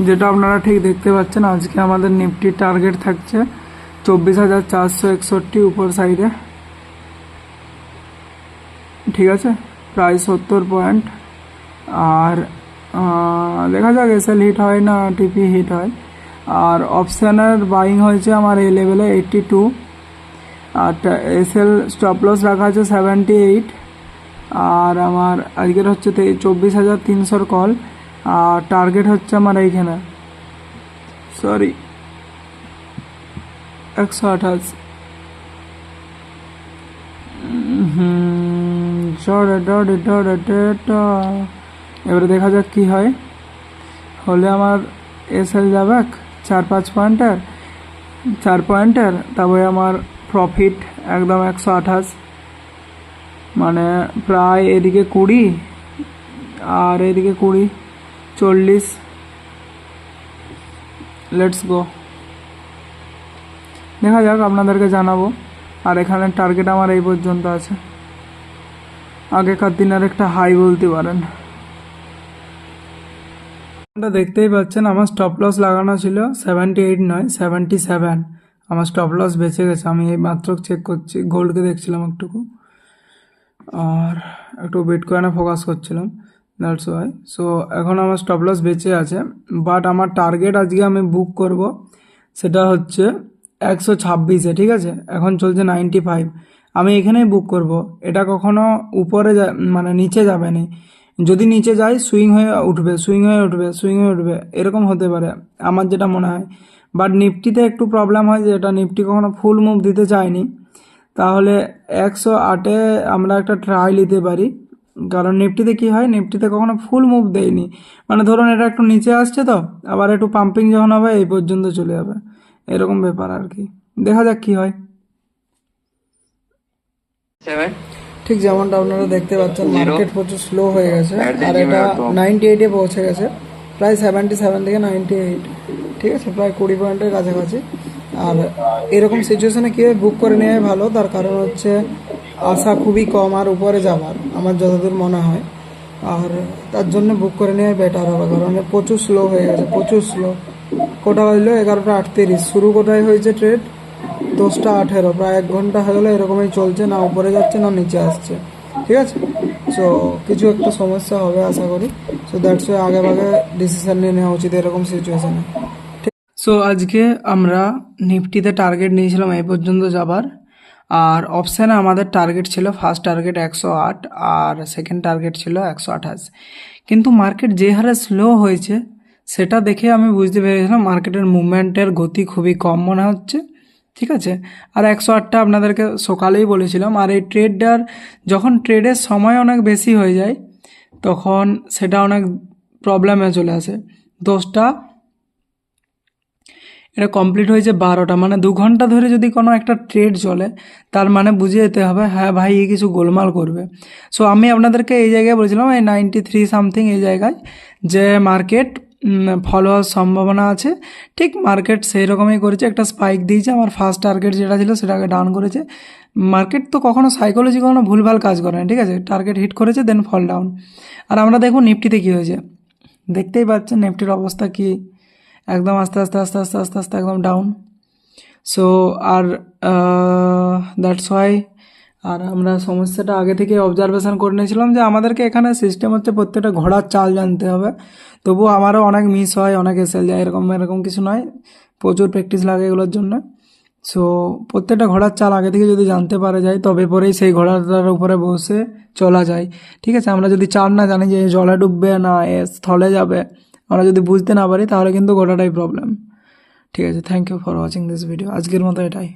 যেটা আপনারা ঠিক দেখতে পাচ্ছেন, আজকে আমাদের নিফটির টার্গেট থাকছে 24,461 উপর সাইডে, ঠিক আছে, প্রায় 70 পয়েন্ট। আর দেখা যাক এসএল হিট হয় না টিপি হিট হয়। আর অপশানের বাইং হয়েছে আমার এই লেভেলে 82, আর এসএল স্টপ লস রাখা আছে 78। আর আমার আজকের হচ্ছে 24,300 কল, আর টার্গেট হচ্ছে আমার এইখানে 128। এবারে দেখা যাক কি হয়। হলে আমার এসএল যাবে 4-5 পয়েন্টের, তারপরে আমার প্রফিট একদম 128, মানে প্রায় এদিকে 20 আর এদিকে 20, 40। লেটস গো, দেখা যাক, আপনাদেরকে জানাবো। আর এখানে টার্গেট আমার এই পর্যন্ত আছে, আগেকার দিনের একটা হাই বলতে পারেন। দেখতেই পাচ্ছেন আমার স্টপ লস লাগানো ছিল 78 নয় 77, আমার স্টপ লস বেঁচে গেছে। আমি এই মাত্র চেক করছি, গোল্ডকে দেখছিলাম একটুকু, আর একটু বিটকয়েনে ফোকাস করছিলাম, দ্যাটস ওয়াই। সো এখন আমার স্টপ লস বেঁচে আছে, বাট আমার টার্গেট আজকে আমি বুক করব সেটা হচ্ছে 126-এ, ঠিক আছে। এখন চলছে 95, আমি এখানেই বুক করব। এটা কখনো উপরে মানে নিচে যাবে না, যদি নিচে যায় সুইং হয়ে উঠবে, এরকম হতে পারে আমার যেটা মনে হয়। বাট নিফটিতে একটু প্রবলেম হয় যে এটা নিফটি কখনো ফুল মুভ দিতে চায়নি, তাহলে 108-এ আমরা একটা ট্রাই নিতে পারি। কারণ নিফটিতে কি হয়, নিফটিতে কখনো ফুল মুভ দেয়নি, মানে ধরুন এটা একটু নিচে আসছে তো আবার একটু পাম্পিং যখন হবে এই পর্যন্ত চলে যাবে, এরকম ব্যাপার আর কি। দেখা যাক কি হয়। ঠিক যেমনটা আপনারা দেখতে পাচ্ছেন, মার্কেট প্রচুর স্লো হয়ে গেছে, আর এটা 98-এ পৌঁছে গেছে, প্রায় 77 থেকে 98, ঠিক আছে, প্রায় 20 পয়েন্টের কাছাকাছি। আর এরকম সিচুয়েশনে কীভাবে বুক করে নেওয়াই ভালো, তার কারণ হচ্ছে আশা খুবই কম আর উপরে যাওয়ার, আমার যতদূর মনে হয়। আর তার জন্য বুক করে নেওয়াই বেটার হবে, কারণ প্রচুর স্লো হয়ে গেছে, প্রচুর স্লো। কোটা হইলো 11:38, শুরু কোটায় হয়েছে ট্রেড 10:18, প্রায় 1 ঘন্টা হয়ে গেলো এরকমই চলছে, না উপরে যাচ্ছে না নিচে আসছে, ঠিক আছে। সো কিছু একটা সমস্যা হবে আশা করি, সো দ্যাটস ওয়াই আগে ভাগে ডিসিশন নিয়ে নেওয়া উচিত এরকম সিচুয়েশনে। সো আজকে আমরা নিফটিতে টার্গেট নিয়েছিলাম এই পর্যন্ত যাবার, আর অপশানে আমাদের টার্গেট ছিল, ফার্স্ট টার্গেট 108 আর সেকেন্ড টার্গেট ছিল 128। কিন্তু মার্কেট যে হারে স্লো হয়েছে সেটা দেখে আমি বুঝতে পেরেছিলাম মার্কেটের মুভমেন্টের গতি খুবই কম মনে হচ্ছে, ঠিক আছে। আর 108টা আপনাদেরকে সকালেই বলেছিলাম। আর এই ট্রেডটার যখন ট্রেডের সময় অনেক বেশি হয়ে যায় তখন সেটা অনেক প্রবলেমে চলে আসে। 10টা, এটা কমপ্লিট হয়েছে 12টা, মানে 2 ঘন্টা ধরে যদি কোনো একটা ট্রেড চলে তার মানে বুঝে যেতে হবে হ্যাঁ ভাই এই কিছু গোলমাল করবে। সো আমি আপনাদেরকে এই জায়গায় বলেছিলাম এই 93 সামথিং এই জায়গায় যে মার্কেট ফলো হওয়ার সম্ভাবনা আছে। ঠিক মার্কেট সেই রকমই করেছে, একটা স্পাইক দিয়েছে, আমার ফার্স্ট টার্গেট যেটা ছিল সেটাকে ডাউন করেছে। মার্কেট তো কখনো সাইকোলজি কখনো ভুলভাল কাজ করে না, ঠিক আছে, টার্গেট হিট করেছে দেন ফল ডাউন। আর আমরা দেখুন নিফটিতে কী হয়েছে, দেখতেই পাচ্ছেন নিফটির অবস্থা কী, একদম আস্তে আস্তে আস্তে আস্তে আস্তে আস্তে একদম ডাউন। সো আর দ্যাটস ওয়াই, আর আমরা সমস্যাটা আগে থেকে অবজারভেশন করে নিয়েছিলাম যে আমাদেরকে এখানে সিস্টেম হচ্ছে প্রত্যেকটা ঘোড়ার চাল জানতে হবে। তবুও আমারও অনেক মিস হয়, অনেক এসএল যায়, এরকম কিছু নয়, প্রচুর প্র্যাকটিস লাগে এগুলোর জন্য। সো প্রত্যেকটা ঘোড়ার চাল আগে থেকে যদি জানতে পারা যায় তবে পরেই সেই ঘোড়াটার উপরে বসে চলা যায়, ঠিক আছে। আমরা যদি চাল না জানি যে জলে ডুববে না স্থলে যাবে, আমরা যদি বুঝতে না পারি তাহলে কিন্তু গোটাটাই প্রবলেম, ঠিক আছে। Thank you for watching this video, আজকের মতো এটাই।